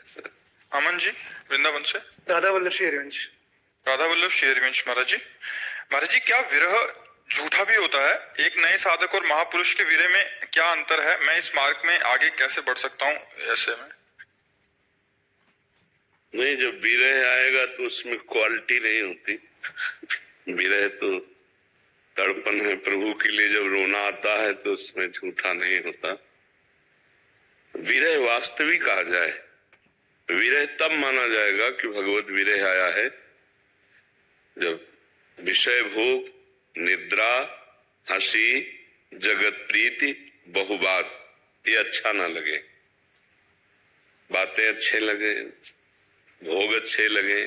अमन जी वृंदावन से। राधा वल्लभ श्री हरिवंश। राधा वल्लभ श्री हरिवंश महाराज जी। महाराज जी, क्या विरह झूठा भी होता है? एक नए साधक और महापुरुष के विरह में क्या अंतर है? मैं इस मार्ग में आगे कैसे बढ़ सकता हूँ ऐसे में? नहीं, जब विरह आएगा तो उसमें क्वालिटी नहीं होती। विरह तो तड़पन है प्रभु के लिए। जब रोना आता है तो उसमें झूठा नहीं होता। विरह वास्तविक आ जाए, विरह तब माना जाएगा कि भगवत विरह आया है जब विषय भोग, निद्रा, हंसी, जगत प्रीति, बहुबात ये अच्छा ना लगे, बातें अच्छे लगे, भोग अच्छे लगे,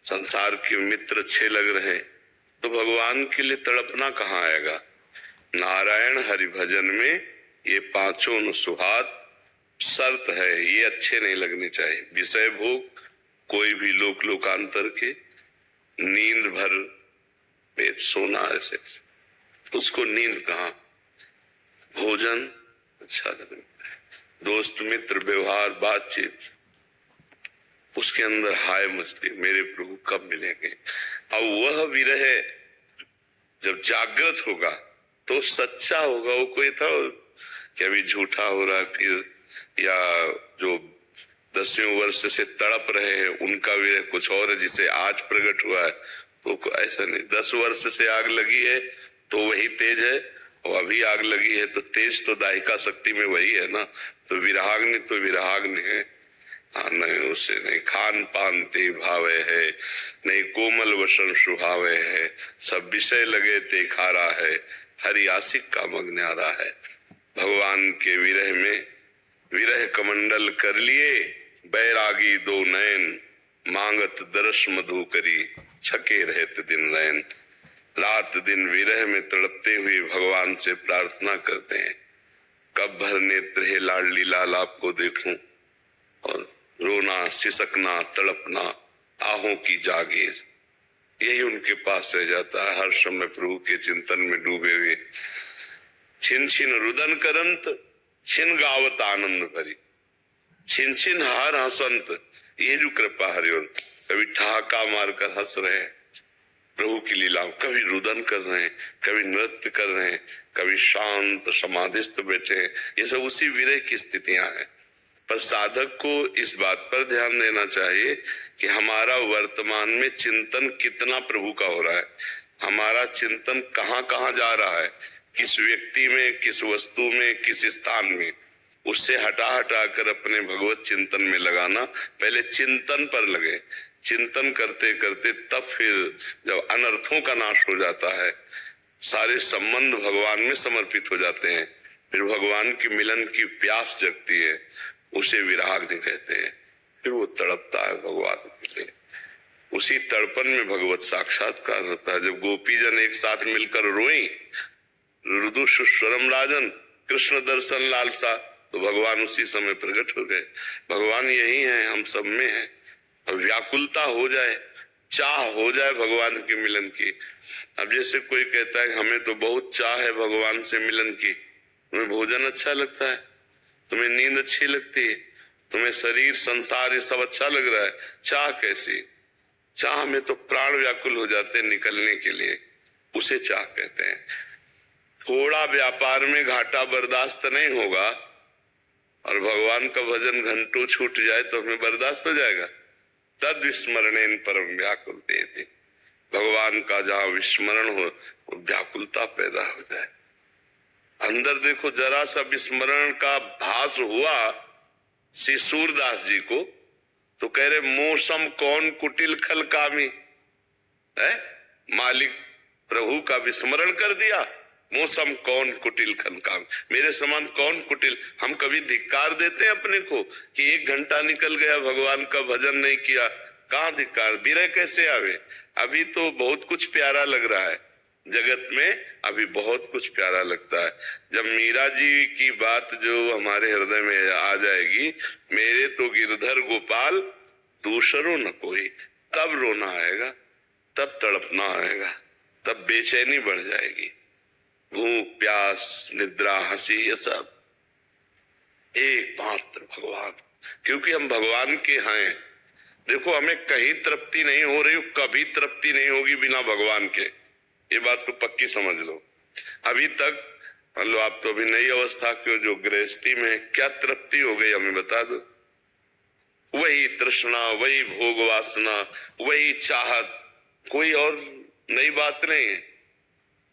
संसार के मित्र अच्छे लग रहे, तो भगवान के लिए तड़पना कहाँ आएगा? नारायण हरि भजन में ये पांचों सुहाग शर्त है, ये अच्छे नहीं लगने चाहिए। विषय भोग कोई भी लोकांतर के, नींद भर पेट सोना ऐसे उसको नींद कहाँ? भोजन अच्छा लगने, दोस्त मित्र व्यवहार बातचीत, उसके अंदर हाय मस्ती, मेरे प्रभु कब मिलेंगे। अब वह विरह जब जागृत होगा तो सच्चा होगा। वो कोई था कि अभी झूठा हो रहा है, फिर या जो 10वें वर्ष से तड़प रहे हैं उनका विरह कुछ और है जिसे आज प्रकट हुआ है, तो ऐसा नहीं। 10 वर्ष से आग लगी है तो वही तेज है, और अभी आग लगी है तो तेज तो दाहिका शक्ति में वही है ना। तो विराग्नि तो विराग्नि है। हाँ, नहीं उसे नहीं खान पान ते भावे है, नहीं कोमल वसन सुहावे है, सब विषय लगे ते खारा है, हरि आशिक का मग्नारा है। भगवान के विरह में विरह कमंडल कर लिए, बैरागी दो नयन, मांगत दरस मधु करी, छके रहते दिन रैन। रात दिन विरह में तड़पते हुए भगवान से प्रार्थना करते हैं, कब भर नेत्र हे लाडली लाल आपको देखूं, और रोना सिसकना तड़पना आहों की जागीर, यही उनके पास रह जाता है हर समय प्रभु के चिंतन में डूबे हुए। छिन छिन रुदन करंत, छिन गावत आनंद भरी, छिन छिन हार हसंत, ये जो कृपा हरिओं। कभी ठहाका मारकर हंस रहे हैं प्रभु की लीलाओं, कभी रुदन कर रहे हैं, कभी नृत्य कर रहे हैं, कभी शांत समाधिस्थ बैठे हैं। ये सब उसी विरह की स्थितियां हैं। पर साधक को इस बात पर ध्यान देना चाहिए कि हमारा वर्तमान में चिंतन कितना प्रभु का हो रहा है, हमारा चिंतन कहाँ कहाँ जा रहा है, किस व्यक्ति में, किस वस्तु में, किस स्थान में। उससे हटा हटा कर अपने भगवत चिंतन में लगाना। पहले चिंतन पर लगे, चिंतन करते करते तब फिर जब अनर्थों का नाश हो जाता है, सारे संबंध भगवान में समर्पित हो जाते हैं, फिर भगवान की मिलन की प्यास जगती है, उसे विराग नहीं कहते हैं। फिर वो तड़पता है भगवान के लिए, उसी तड़पन में भगवत साक्षात्कार होता है। जब गोपी जन एक साथ मिलकर रोई, रुदु सुस्वरम राजन, कृष्ण दर्शन लालसा, तो भगवान उसी समय प्रकट हो गए। भगवान यही है, हम सब में है। अब व्याकुलता हो जाए, चाह हो जाए भगवान के मिलन की। अब जैसे कोई कहता है हमें तो बहुत चाह है भगवान से मिलन की, तुम्हें भोजन अच्छा लगता है, तुम्हें नींद अच्छी लगती है, तुम्हें शरीर संसार ये सब अच्छा लग रहा है, चाह कैसी? चाह में तो प्राण व्याकुल हो जाते हैं निकलने के लिए, उसे चाह कहते हैं। थोड़ा व्यापार में घाटा बर्दाश्त नहीं होगा और भगवान का भजन घंटों छूट जाए तो हमें बर्दाश्त हो जाएगा? तद विस्मरणेन परम व्याकुल देते, भगवान का जहाँ विस्मरण हो वो व्याकुलता पैदा हो जाए। अंदर देखो, जरा सा विस्मरण का भास हुआ श्री सूरदास जी को तो कह रहे मौसम कौन कुटिल खल कामी है, मालिक प्रभु का विस्मरण कर दिया, मौसम कौन कुटिल खल कामी, मेरे समान कौन कुटिल। हम कभी धिक्कार देते हैं अपने को कि 1 घंटा निकल गया भगवान का भजन नहीं किया, कहाँ धिक्कार? विरह कैसे आवे? अभी तो बहुत कुछ प्यारा लग रहा है जगत में, अभी बहुत कुछ प्यारा लगता है। जब मीरा जी की बात जो हमारे हृदय में आ जाएगी, मेरे तो गिरधर गोपाल दूसरों न कोई, तब रोना आएगा, तब तड़पना आएगा, तब बेचैनी बढ़ जाएगी। भूख प्यास निद्रा हंसी ये सब एकमात्र भगवान क्योंकि हम भगवान के हैं। देखो, हमें कहीं तृप्ति नहीं हो रही, कभी तृप्ति नहीं होगी बिना भगवान के, ये बात तो पक्की समझ लो। अभी तक मान लो आप तो अभी नई अवस्था के हो, जो गृहस्थी में है, क्या तृप्ति हो गई हमें बता दो। वही तृष्णा, वही भोग वासना, वही चाहत, कोई और नई बात नहीं है।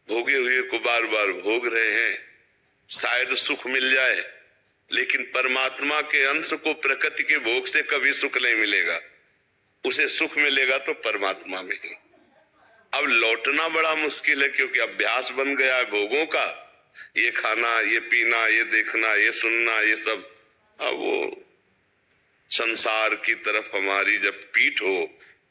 भोगे हुए को बार बार भोग रहे हैं, शायद सुख मिल जाए, लेकिन परमात्मा के अंश को प्रकृति के भोग से कभी सुख नहीं मिलेगा। उसे सुख मिलेगा तो परमात्मा में ही। अब लौटना बड़ा मुश्किल है, क्योंकि अभ्यास बन गया भोगों का, ये खाना, ये पीना, ये देखना, ये सुनना, ये सब। अब वो संसार की तरफ हमारी जब पीठ हो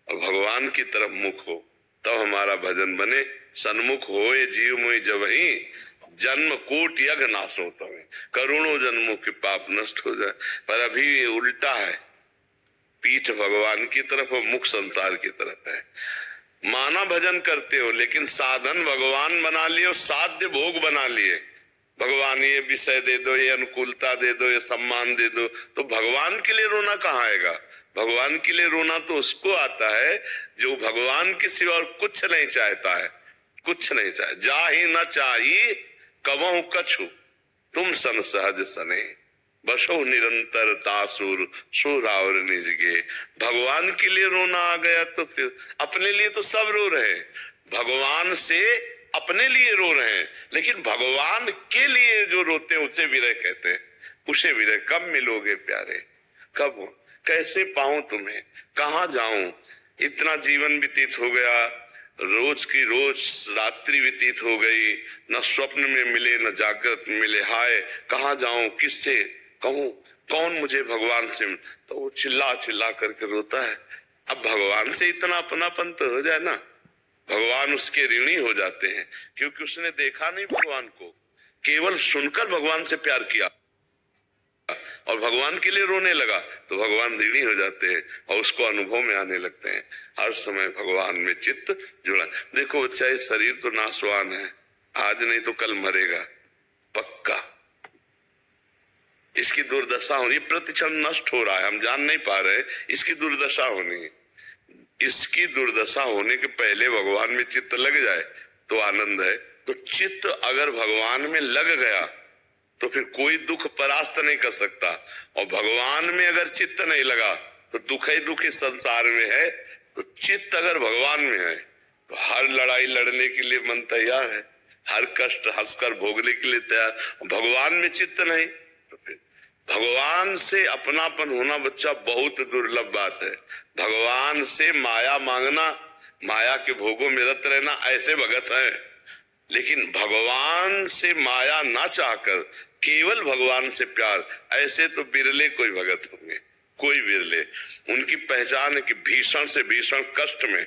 और भगवान की तरफ मुख हो, तब हमारा भजन बने। सन्मुख होए जीव मोहि जबहि, जन्म कोट यज्ञ नाशो तमें, करोड़ों जन्मों के पाप नष्ट हो जाए। पर अभी ये उल्टा है, पीठ भगवान की तरफ और मुख संसार की तरफ है। माना भजन करते हो, लेकिन साधन भगवान बना लिए और साध्य भोग बना लिए। भगवान ये विषय दे दो, ये अनुकूलता दे दो, ये सम्मान दे दो, तो भगवान के लिए रोना कहाँ आएगा। भगवान के लिए रोना तो उसको आता है जो भगवान के सिवा और कुछ नहीं चाहता है, कुछ नहीं चाहे। जा ही न चाही कबहु कछु, तुम सन सहज सने, बसो निरंतर तासुर सुर और निजगे। भगवान के लिए रोना आ गया तो फिर अपने लिए तो सब रो रहे हैं, भगवान से अपने लिए रो रहे हैं, लेकिन भगवान के लिए जो रोते हैं उसे विरह कहते हैं। उसे विरह कब मिलोगे प्यारे, कब, कैसे पाऊं तुम्हें, कहाँ जाऊं। इतना जीवन व्यतीत हो गया, रोज की रोज रात्रि व्यतीत हो गई, न स्वप्न में मिले न जागृत में मिले। हाय कहाँ जाऊं, किससे कहूं, कौन मुझे भगवान से। तो वो चिल्ला चिल्ला करके रोता है। अब भगवान से इतना अपनापन तो हो जाए ना, भगवान उसके ऋणी हो जाते हैं, क्योंकि उसने देखा नहीं भगवान को, केवल सुनकर भगवान से प्यार किया और भगवान के लिए रोने लगा, तो भगवान ऋणी हो जाते हैं और उसको अनुभव में आने लगते हैं। हर समय भगवान में चित्त जुड़ा। देखो बच्चा, ये शरीर तो नाशवान है, आज नहीं तो कल मरेगा पक्का। इसकी दुर्दशा होनी, प्रतिक्षण नष्ट हो रहा है, हम जान नहीं पा रहे, इसकी दुर्दशा होनी है। इसकी दुर्दशा होने के पहले भगवान में चित्त लग जाए तो आनंद है। तो चित्त अगर भगवान में लग गया तो फिर कोई दुख परास्त नहीं कर सकता, और भगवान में अगर चित्त नहीं लगा तो दुख ही दुख इस संसार में है। तो चित्त अगर भगवान में है तो हर लड़ाई लड़ने के लिए मन तैयार है, हर कष्ट हंसकर भोगने के लिए तैयार। भगवान में चित्त नहीं तो फिर भगवान से अपनापन होना बच्चा बहुत दुर्लभ बात है। भगवान से माया मांगना, माया के भोगों में रत रहना, ऐसे भगत है। लेकिन भगवान से माया ना चाहकर केवल भगवान से प्यार, ऐसे तो बिरले कोई भगत होंगे, कोई बिरले। उनकी पहचान है कि भीषण से भीषण कष्ट में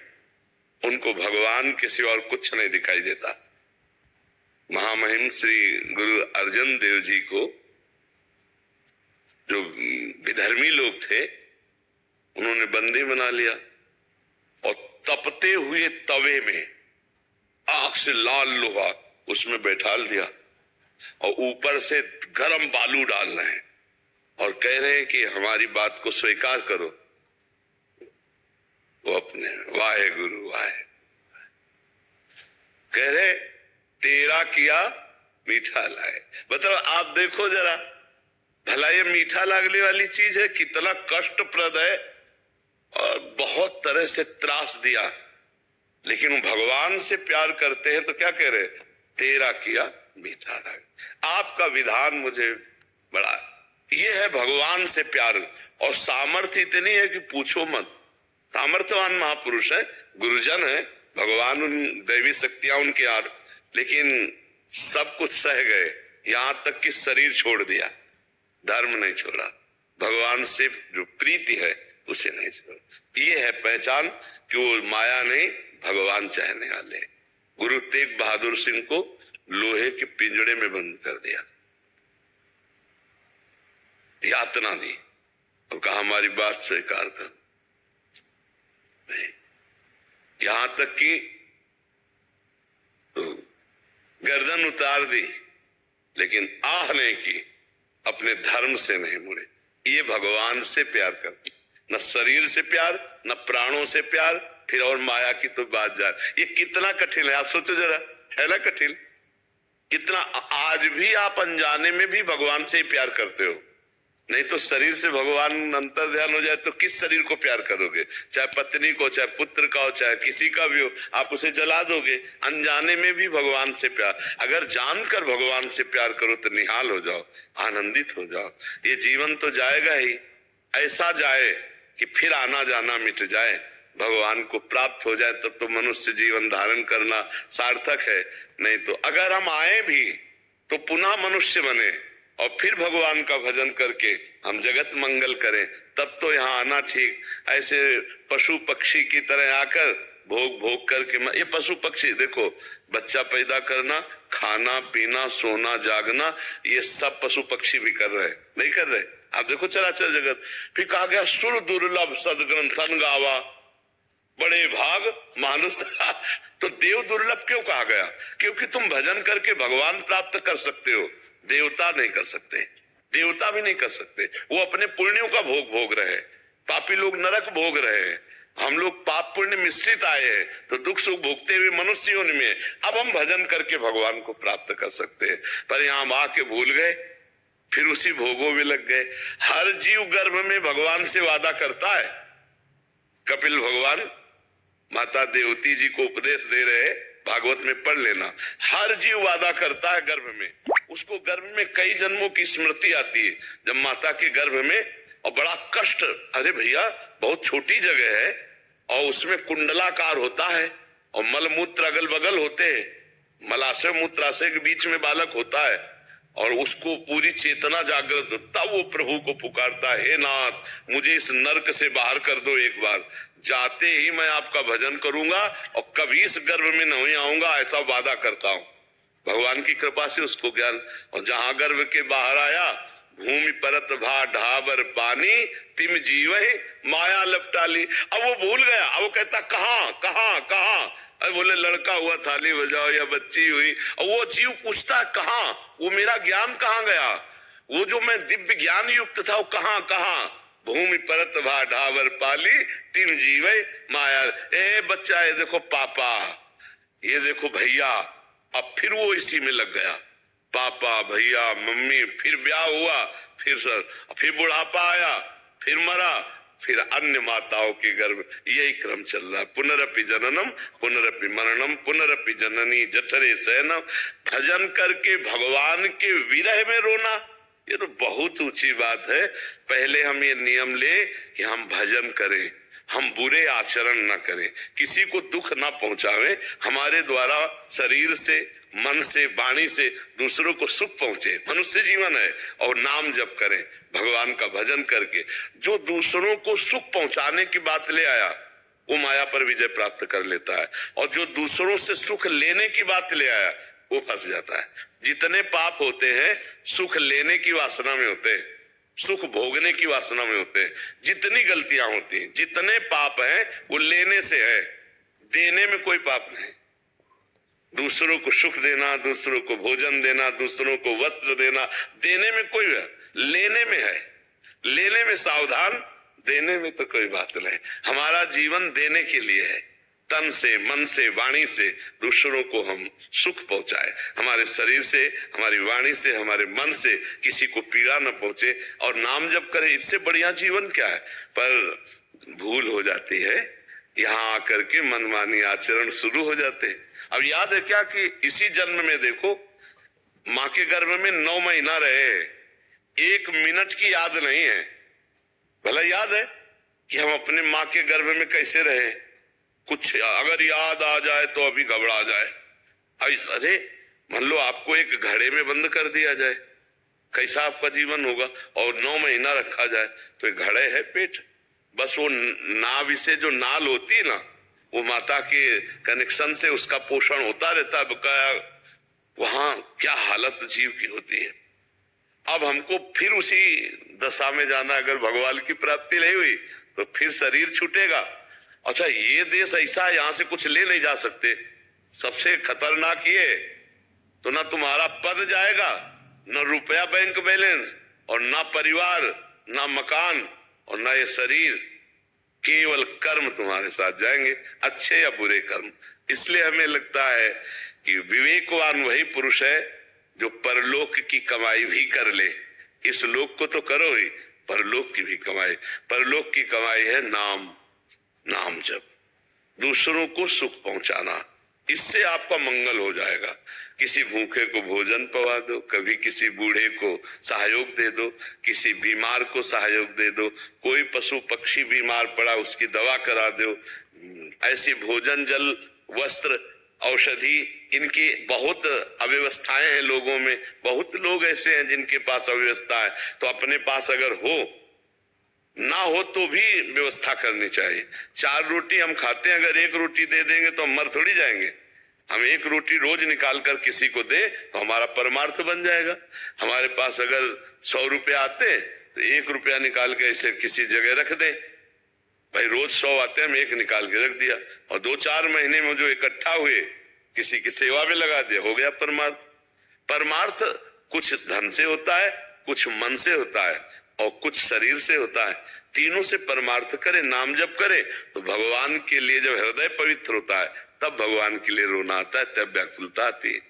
उनको भगवान के सिवा और कुछ नहीं दिखाई देता। महामहिम श्री गुरु अर्जन देव जी को जो विधर्मी लोग थे उन्होंने बंदी बना लिया और तपते हुए तवे में आग से लाल लोहा उसमें बैठा दिया और ऊपर से गरम बालू डाल रहे हैं और कह रहे हैं कि हमारी बात को स्वीकार करो। वो अपने वाहे गुरु वाहे कह रहे, तेरा किया मीठा लाए। मतलब आप देखो जरा, भला ये मीठा लागने वाली चीज है, कितना कष्टप्रद है और बहुत तरह से त्रास दिया, लेकिन भगवान से प्यार करते हैं तो क्या कह रहे, तेरा किया मीठा लागे। आपका विधान मुझे बड़ा, ये है भगवान से प्यार। और सामर्थ्य इतनी है कि पूछो मत। सामर्थ्यवान महापुरुष है, गुरुजन है, भगवान उन दैवी शक्तियां उनके यार, लेकिन सब कुछ सह गए, यहां तक कि शरीर छोड़ दिया, धर्म नहीं छोड़ा, भगवान से जो प्रीति है उसे नहीं छोड़ा। ये है पहचान कि वो माया नहीं, भगवान चाहने वाले। गुरु तेग बहादुर सिंह को लोहे के पिंजड़े में बंद कर दिया, यातना दी और कहा हमारी बात स्वीकार कर। नहीं, यहां तक कि तो गर्दन उतार दी, लेकिन आह नहीं की, अपने धर्म से नहीं मुड़े। ये भगवान से प्यार करते, न शरीर से प्यार, न प्राणों से प्यार, फिर और माया की तो बात जाए। ये कितना कठिन है, आप सोचो जरा, है ना कठिन कितना। आज भी आप अनजाने में भी भगवान से ही प्यार करते हो, नहीं तो शरीर से भगवान अंतर ध्यान हो जाए तो किस शरीर को प्यार करोगे? चाहे पत्नी को, चाहे पुत्र का हो, चाहे किसी का भी हो, आप उसे जला दोगे। अनजाने में भी भगवान से प्यार, अगर जानकर भगवान से प्यार करो तो निहाल हो जाओ, आनंदित हो जाओ। ये जीवन तो जाएगा ही, ऐसा जाए कि फिर आना जाना मिट जाए, भगवान को प्राप्त हो जाए, तब तो मनुष्य जीवन धारण करना सार्थक है। नहीं तो अगर हम आए भी तो पुनः मनुष्य बने और फिर भगवान का भजन करके हम जगत मंगल करें, तब तो यहाँ आना ठीक। ऐसे पशु पक्षी की तरह आकर भोग भोग करके, ये पशु पक्षी देखो, बच्चा पैदा करना, खाना पीना, सोना जागना, ये सब पशु पक्षी भी कर रहे, नहीं कर रहे? आप देखो चराचर जगत। फिर कहा गया सुर दुर्लभ सदग्रंथन गावा, बड़े भाग मानुष तो देव दुर्लभ क्यों कहा गया? क्योंकि तुम भजन करके भगवान प्राप्त कर सकते हो, देवता नहीं कर सकते, देवता भी नहीं कर सकते। वो अपने पुण्यों का भोग भोग रहे, पापी लोग नरक भोग रहे हैं, हम लोग पाप पुण्य मिश्रित आए हैं, तो दुख सुख भोगते हुए मनुष्य योनि में। अब हम भजन करके भगवान को प्राप्त कर सकते हैं, पर यहाँ हम आके भूल गए, फिर उसी भोगों में लग गए। हर जीव गर्भ में भगवान से वादा करता है। कपिल भगवान माता देवती जी को उपदेश दे रहे, भागवत में पढ़ लेना। हर जीव वादा करता है गर्भ में, उसको गर्भ में कई जन्मों की स्मृति आती है, जब माता के गर्भ में, और बड़ा कष्ट। अरे भैया बहुत छोटी जगह है और उसमें कुंडलाकार होता है और मलमूत्र अगल बगल होते हैं, मलाशय मूत्राशय के बीच में बालक होता है और उसको पूरी चेतना जागृत, तब वो प्रभु को पुकारता है, हे नाथ मुझे इस नरक से बाहर कर दो एक बार, जाते ही मैं आपका भजन करूंगा और कभी इस गर्भ में नहीं आऊंगा, ऐसा वादा करता हूं। भगवान की कृपा से उसको ज्ञान, और जहां गर्भ के बाहर आया, भूमि परत भा ढाबर पानी, तिम जीव माया लपटा ली। अब वो भूल गया, अब वो कहता कहां कहां कहां, अरे बोले लड़का हुआ थाली बजाओ या बच्ची हुई, और वो जीव पूछता कहां, वो मेरा ज्ञान कहां गया, वो जो मैं दिव्य ज्ञान युक्त था वो कहां कहां। भूमि परत भा ढावर पाली, तिम जीव माया। ए बच्चा, ये देखो पापा, ये देखो भैया। अब फिर वो इसी में लग गया, पापा भैया मम्मी, फिर ब्याह हुआ, फिर बुढ़ापा आया, फिर मरा, फिर अन्य माताओं के गर्भ, यही क्रम चल रहा है। पुनरपि जननम पुनरपि मरणम पुनरपि जननी जठरे शयनम। भजन करके भगवान के विरह में रोना, ये तो बहुत ऊंची बात है। पहले हम ये नियम ले कि हम भजन करें, हम बुरे आचरण ना करें, किसी को दुख ना पहुंचावें, हमारे द्वारा शरीर से, मन से, वाणी से दूसरों को सुख पहुंचे, मनुष्य जीवन है। और नाम जप करें, भगवान का भजन करके। जो दूसरों को सुख पहुंचाने की बात ले आया, वो माया पर विजय प्राप्त कर लेता है, और जो दूसरों से सुख लेने की बात ले आया, वो फंस जाता है। जितने पाप होते हैं सुख लेने की वासना में होते हैं, सुख भोगने की वासना में होते हैं। जितनी गलतियां होती हैं, जितने पाप हैं, वो लेने से है, देने में कोई पाप नहीं। दूसरों को सुख देना, दूसरों को भोजन देना, दूसरों को वस्त्र देना, देने में कोई है, लेने में है। लेने में सावधान, देने में तो कोई बात नहीं। हमारा जीवन देने के लिए है, तन से, मन से, वाणी से दूसरों को हम सुख पहुंचाए, हमारे शरीर से, हमारी वाणी से, हमारे मन से किसी को पीड़ा न पहुंचे, और नाम जप करें। इससे बढ़िया जीवन क्या है? पर भूल हो जाती है, यहाँ आकर के मनमानी आचरण शुरू हो जाते हैं। अब याद है क्या कि इसी जन्म में देखो, माँ के गर्भ में 9 महीना रहे, 1 मिनट की याद नहीं है। भला याद है कि हम अपने माँ के गर्भ में कैसे रहे? कुछ अगर याद आ जाए तो अभी घबरा जाए। अरे मान लो आपको एक घड़े में बंद कर दिया जाए, कैसा आपका जीवन होगा? और 9 महीना रखा जाए तो एक घड़े है पेट, बस वो नाभि से जो नाल होती ना, वो माता के कनेक्शन से उसका पोषण होता रहता है बकाया। वहां क्या हालत जीव की होती है। अब हमको फिर उसी दशा में जाना, अगर भगवान की प्राप्ति नहीं हुई तो फिर शरीर छूटेगा। अच्छा, ये देश ऐसा है, यहां से कुछ ले नहीं जा सकते। सबसे खतरनाक ये, तो ना तुम्हारा पद जाएगा, न रुपया बैंक बैलेंस, और ना परिवार, ना मकान और ना ये शरीर, केवल कर्म तुम्हारे साथ जाएंगे, अच्छे या बुरे कर्म। इसलिए हमें लगता है कि विवेकवान वही पुरुष है जो परलोक की कमाई भी कर ले। इस लोक को तो करो ही, परलोक की भी कमाई। परलोक की कमाई है नाम, नाम जप, दूसरों को सुख पहुंचाना। इससे आपका मंगल हो जाएगा। किसी भूखे को भोजन पवा दो, कभी किसी बूढ़े को सहयोग दे दो, किसी बीमार को सहयोग दे दो, कोई पशु पक्षी बीमार पड़ा उसकी दवा करा दो। ऐसी भोजन, जल, वस्त्र, औषधि, इनकी बहुत अव्यवस्थाएं हैं लोगों में। बहुत लोग ऐसे हैं जिनके पास अव्यवस्था है। तो अपने पास अगर हो, ना हो तो भी व्यवस्था करनी चाहिए। 4 रोटी हम खाते हैं, अगर 1 रोटी दे देंगे तो हम मर थोड़ी जाएंगे। हम 1 रोटी रोज निकाल कर किसी को दे तो हमारा परमार्थ बन जाएगा। हमारे पास अगर 100 रुपए आते तो 1 रुपया निकाल के ऐसे किसी जगह रख दे। भाई रोज 100 आते हैं, हम 1 निकाल के रख दिया और 2-4 महीने में जो इकट्ठा हुए किसी की सेवा में लगा दिया, हो गया परमार्थ। परमार्थ कुछ धन से होता है, कुछ मन से होता है और कुछ शरीर से होता है। तीनों से परमार्थ करे, नाम जप करे तो भगवान के लिए जब हृदय पवित्र होता है तब भगवान के लिए रोना आता है, तब व्याकुलता आती है।